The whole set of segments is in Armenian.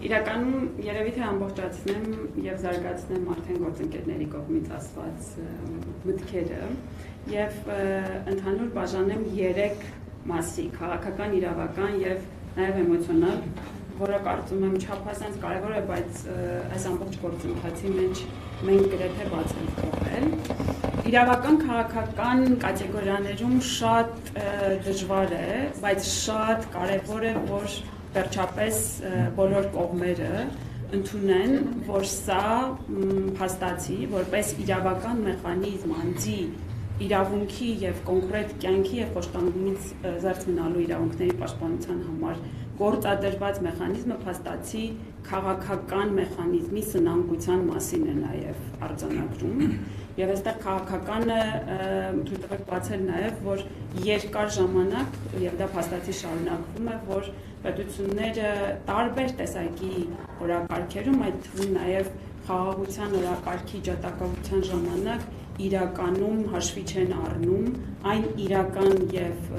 Իրականում երևի թե ամբողջացնեմ եւ զարգացնեմ արդեն գործընկերների կողմից ասված մտքերը եւ ընդհանուր բաժանեմ 3 մասի՝ քաղաքական, իրավական եւ նաեւ էմոցիոնալ, որը կարծում եմ չափազանց կարեւոր է, բայց այս ամբողջ գործընթացի մեջ մենք գրեթե բաց ենք թողել։ Իրավական քաղաքական կատեգորիաներում շատ դժվար է, բայց շատ կարեւոր է, որ վերջապես բոլոր կողմերը ընդունեն, որ սա փաստացի, որպես իրավական մեխանիզմ անձի իրավունքի եւ կոնկրետ կյանքի եւ պաշտպանումից զերծ մնալու իրավունքների պաշտպանության համար գործադրված մեխանիզմը փաստացի քաղաքական մեխանիզմի սնանկության մասին է նաեւ արձանագրում եւ այստեղ քաղաքականը թույլ տվեք բացել նաեւ որ երկար ժամանակ եւ դա փաստացի շարունակվում է որ պետությունները տարբեր տեսակի օրակարգերում այդ թվում նաեւ խաղաղության օրակարգի ջատագովության ժամանակ իրականում հաշվի չեն առնում այն իրական եւ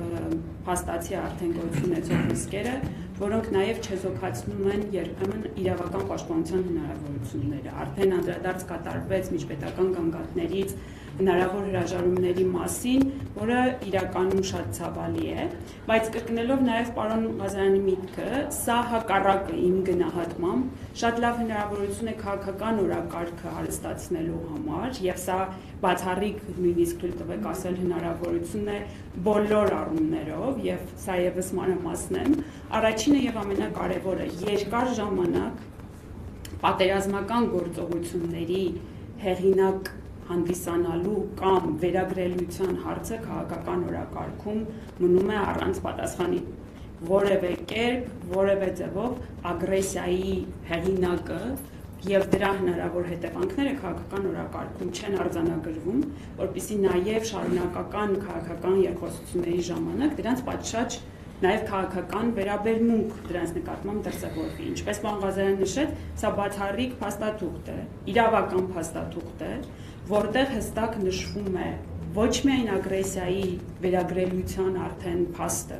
փաստացի արդեն գործ ունեցող ռիսկերը, որոնք նաեւ չեզոքացնում են երբեմն իրավական պաշտպանության հնարավորությունները։ Արդեն անդրադարձ կատարվեց միջպետական գանգատներից հնարավոր հրաժարումների մասին, որը իրականում շատ ցավալի է, բայց կրկնելով նաեւ պարոն Ղազարյանի միտքը, սա հակառակը իմ գնահատմամբ շատ լավ հնարավորություն է քաղաքական օրակարգը հարստացնելու համար եւ սա բացառիկ նույնիսկ թույլ տվեք ասել հնարավորություն է բոլոր առումներով եւ սա եւս մանրամասն առաջինը եւ ամենակարևորը երկար ժամանակ պատերազմական գործողությունների հեղինակ հանդիսանալու կամ վերագրելիության հարցը քաղաքական օրակարգում մնում է առանց պատասխանի որևէ կերպ, որևէ ձևով ագրեսիայի հեղինակը եւ դրա հնարավոր հետևանքները քաղաքական օրակարգում չեն արձանագրվում, որպեսզի նաեւ շարունակական քաղաքական երկխոսությունների ժամանակ դրանց պատշաճ նաեւ քաղաքական վերաբերմունք դրանց նկատմամբ դրսևորվի։ Ինչպես պարոն Ղազարյանը նշեց, սա բացառիկ փաստաթուղթ է, իրավական փաստաթուղթ է, որտեղ հստակ նշվում է ոչ միայն ագրեսիայի վերագրելիության արդեն փաստը,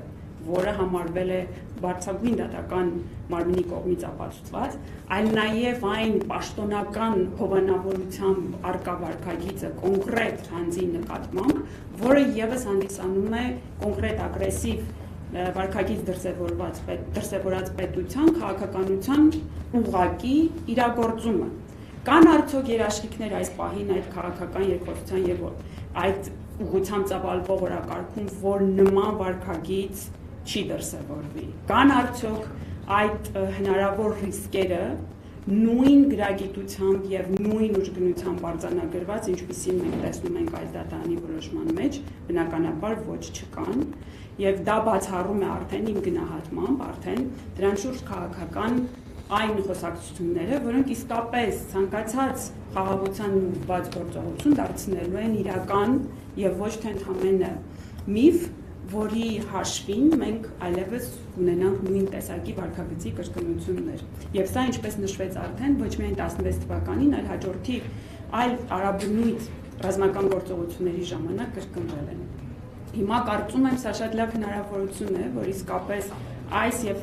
որը համարվել է բարձրագույն դատական մարմնի կողմից ապացուցված, այլ նաև այն պաշտոնական հովանավորությամբ արկա վարքագիծը կոնկրետ անձի նկատմամբ, որը եւս հանդիսանում է կոնկրետ ագրեսիվ վարքագիծ դրսևորած պետության քաղաքականության ուղղակի իրագործումը։ Կան արդյոք երաշխիքներ այս պահին այդ քաղաքական երկխոսության եւ այդ ուղղությամբ ծավալվող օրակարգում, որ նման վարքագիծ չի դրսևորվի։ Կան արդյոք այդ հնարավոր ռիսկերը նույն գրագիտությամբ եւ նույն ուժգնությամբ արձանագրված, ինչպիսին մենք տեսնում ենք այս դատարանի որոշման մեջ, բնականաբար ոչ չկան, եւ դա բացառում է արդեն իմ գնահատմամբ, արդեն դրան շուրջ քաղաքական այն խոսակցությունները, որոնք իսկապես ցանկացած խաղաղության ուղղված գործողություն դարձնելու են իրական եւ ոչ թե ընդհանրապես միֆ, որի հաշվին մենք այլևս ունենանք նույն տեսակի վարքագծի կրկնություններ։ Եվ սա, ինչպես նշվեց արդեն, ոչ միայն 16 թվականին, այլ հաջորդի այլ արաբնույթ ռազմական գործողությունների ժամանակ կրկնվել են։ Հիմա կարծում եմ, սա շատ լավ հնարավորություն է, որ իսկապես այս եւ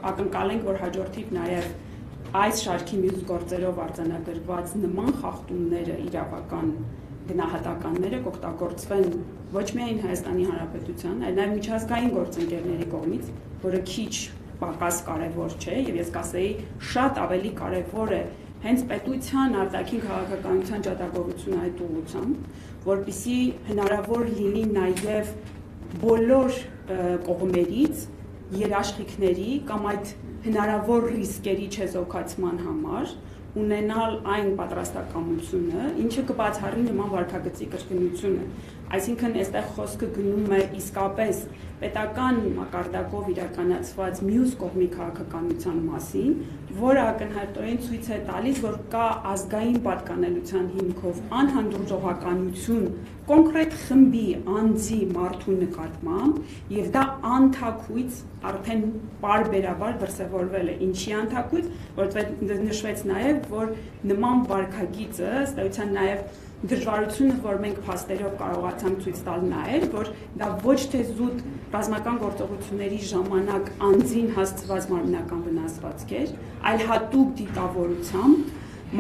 ակնկալենք, որ հաջորդիվ նաեւ այս շարքի մյուս գործերով արձանագրված նման խախտումները իրավական գնահատականները կօգտագործվեն ոչ միայն Հայաստանի Հանրապետության, այլ նաեւ միջազգային գործընկերների կողմից, որը քիչ պակաս կարեւոր չէ եւ ես կասեի շատ ավելի կարեւոր է հենց պետության արտաքին քաղաքականության ջատագովությունը այդ ուղղությամբ, որպեսզի հնարավոր լինի նաեւ բոլոր կողմերից երաշխիքների կամ այդ հնարավոր ռիսկերի չեզոքացման համար ունենալ այն պատրաստակամությունը, ինչը կբացառի նման վարքագծի կրկնությունը։ Այսինքն այստեղ խոսքը գնում է իսկապես պետական մակարդակով իրականացված մյուս կողմի քաղաքականության մասին, որը ակնհայտորեն ցույց է տալիս, որ կա ազգային պատկանելության հիմքով անհանդուրժողականություն կոնկրետ խմբի անձի մարդու նկատմամբ եւ դա անթաքույց արդեն պարբերաբար դրսևորվել է։ Ինչի անթաքույց, որովհետեւ նշվեց նաեւ, որ նման վարքագիծը ըստ էության նաեւ դժվարությունը, որ մենք փաստերով կարողացանք ցույց տալ նա էր, որ դա ոչ թե զուտ ռազմական գործողությունների ժամանակ անձին հասցված մարմնական վնասվածք էր, այլ հատուկ դիտավորությամբ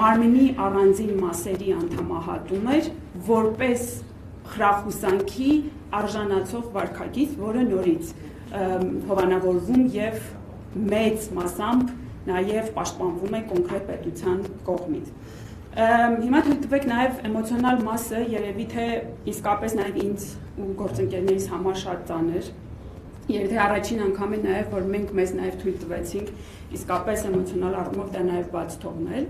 մարմնի առանձին մասերի անդամահատում էր որպես խրախուսանքի արժանացող վարքագիծ, որը նորից հովանավորվում եւ մեծ մասամբ նաև պաշտպանվում է կոնկրետ պետության կողմից։ Հիմա թույլ տվեք նաև էմոցիոնալ մասը երևի թե իսկապես նաև ինձ ու գործընկերներիս համար շատ ծանր, երևի թե առաջին անգամ է նաև, որ մենք մեզ նաև թույլ տվեցինք իսկապես էմոցիոնալ առումով դա նաև բաց թողնել։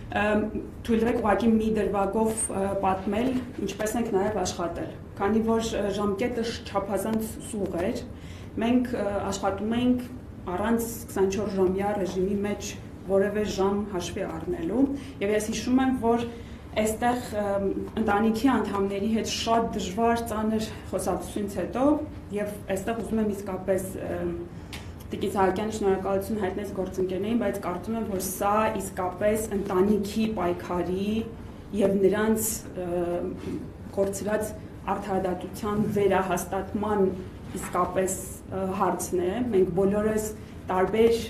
Թույլ տվեք ուղղակի մի դրվագով պատմել, ինչպես ենք նաև աշխատել, քանի որ ժամկետը չափազանց սուղ էր, մենք աշխատում ենք առանց 24-ժամյա ռեժիմի մեջ որևէ ժամ հաշվի առնելու, եւ ես հիշում եմ, որ այստեղ ընտանիքի անդամների հետ շատ դժվար ծանր խոսակցությունից հետո եւ այստեղ ուզում եմ իսկապես Տիկին Սահակյանը շնորհակալություն հայտնես գործընկերներին, բայց կարծում եմ, որ սա իսկապես ընտանիքի պայքարի եւ նրանց կորցրած արդարադատության վերահաստատման իսկապես հարցն է։ Մենք բոլորս տարբեր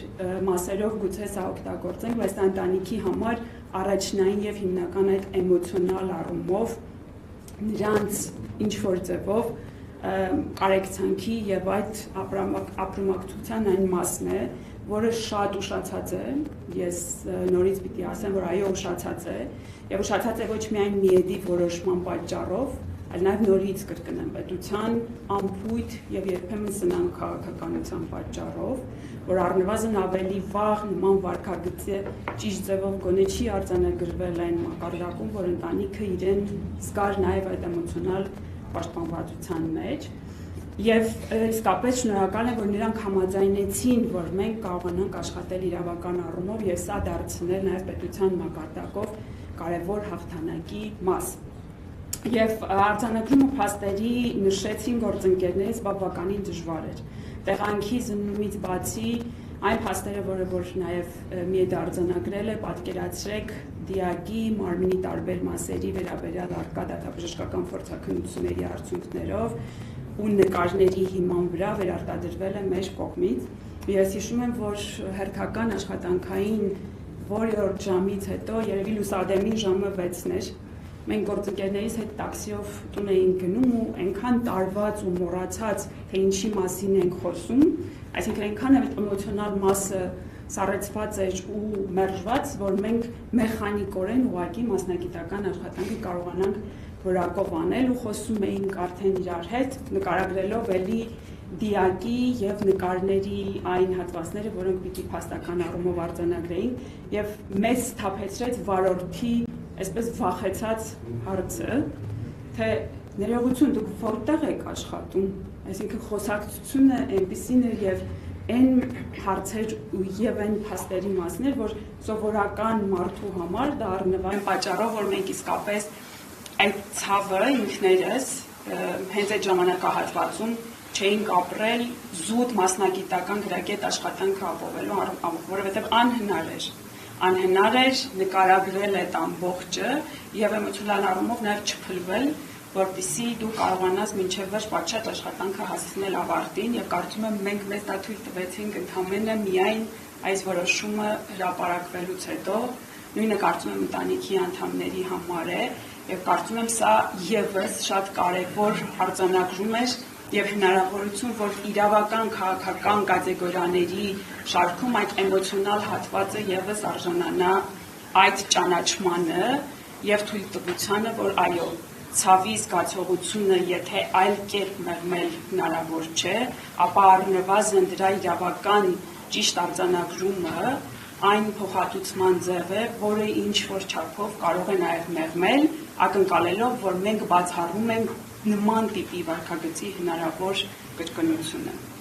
մասերով գուցե սա օգտագործենք, բայց ընտանիքի համար առաջնային եւ հիմնական այդ էմոցիոնալ առումով նրանց ինչ որ ձևով կարեկցանքի եւ այդ ապրումակցության այն մասն է, որը շատ ուշացած է, ես նորից պիտի ասեմ, որ այո ուշացած է, եւ ուշացած է ոչ միայն միեդի որոշման պատճառով, այլ նաև նորից կրկնեմ պետության ամփույթ եւ երբեմն սնանկ քաղաքականության պատճառով, որ առնվազն ավելի վաղ նման վարքագծը ճիշտ ձևով գոնե չի արձանագրվել այն մակարդակում, որ ընտանիքը իրեն զգար նաև այդ էմոցիոնալ պաշտպանվածության մեջ եւ իսկապես շնորհակալ եմ, որ նրանք համաձայնեցին, որ մենք կարողանանք աշխատել իրավական առումով եւ սա դարձնել նաև պետության մակարդակով կարևոր հաղթանակի մաս։ Եվ արձանագրումը փաստերի նշեցին գործընկերներից բավականին դժվար էր։ Տեղանքի զննումից բացի այն փաստերը, որ նաև միեդը արձանագրել է, պատկերացրեք դիակի մարմնի տարբեր մասերի վերաբերյալ առկա դատաբժշկական փորձաքննությունների արդյունքներով ու նկարների հիման վրա վերարտադրվել է մեր կողմից։ Ես հիշում եմ, որ հերթական աշխատանքային որևէ ժամից հետո երևի լուսադեմին ժամը 6-ն էր։ Մենք գործընկերներից հետ տաքսիով տուն էինք գնում ու այնքան տարված ու մոռացած, թե ինչի մասին ենք խոսում, այսինքն այնքան էմոցիոնալ մասը սառեցված էր ու մերժված, որ մենք մեխանիկորեն ուղղակի մասնագիտական աշխատանքը կարողանանք որակով անել ու խոսում էինք արդեն իրար հետ, նկարագրելով էլի դիակի եւ նկարների այն հատվածները, որոնք պիտի փաստական առումով արձանագրեին եւ մեզ սթափեցրեց վարորդի այսպես վախեցած հարցը, թե ներողություն դուք որտեղ եք աշխատում, այսինքն խոսակցությունը այնպիսին էր եւ այն հարցեր եւ այն փաստերի մասներ, որ սովորական մարդու համար դա առնվազն պատճառով, որ մենք իսկապես այդ ցավը ինքներս հենց այդ ժամանակահատվածում չէինք ապրել զուտ մասնագիտական գրագետ աշխատանքը ապավելու, որովհետև անհնար էր նկարագրել այդ ամբողջը եւ էմոցիոնալ առումով նաեւ չփլվել, որպեսզի դու կարողանաս մինչեւ վերջ պատշաճ աշխատանքը հասցնել ավարտին եւ կարծում եմ մենք մեզ դա թույլ տվեցինք ընդամենը միայն այս որոշումը հրապարակվելուց հետո, նույնը կարծում եմ ընտանիքի անդամների համար է եւ կարծում եմ սա եւս շատ կարեւոր արձանագրում էր եւ հնարավորություն, որ իրավական քաղաքական կատեգորիաների շարքում այդ էմոցիոնալ հատվածը եւս արժանանա այդ ճանաչմանը եւ թույլտվությանը, որ այո, ցավի զգացողությունը, եթե այլ կերպ մեղմել հնարավոր չէ, ապա առնվազն դրա իրավական ճիշտ արձանագրումը այն փոխհատուցման ձև է, որը ինչ որ չափով կարող է նաեւ մեղմել, ակնկալելով, որ մենք բացառում ենք նման տիպի վարքագծի հնարավոր կրկնությունը։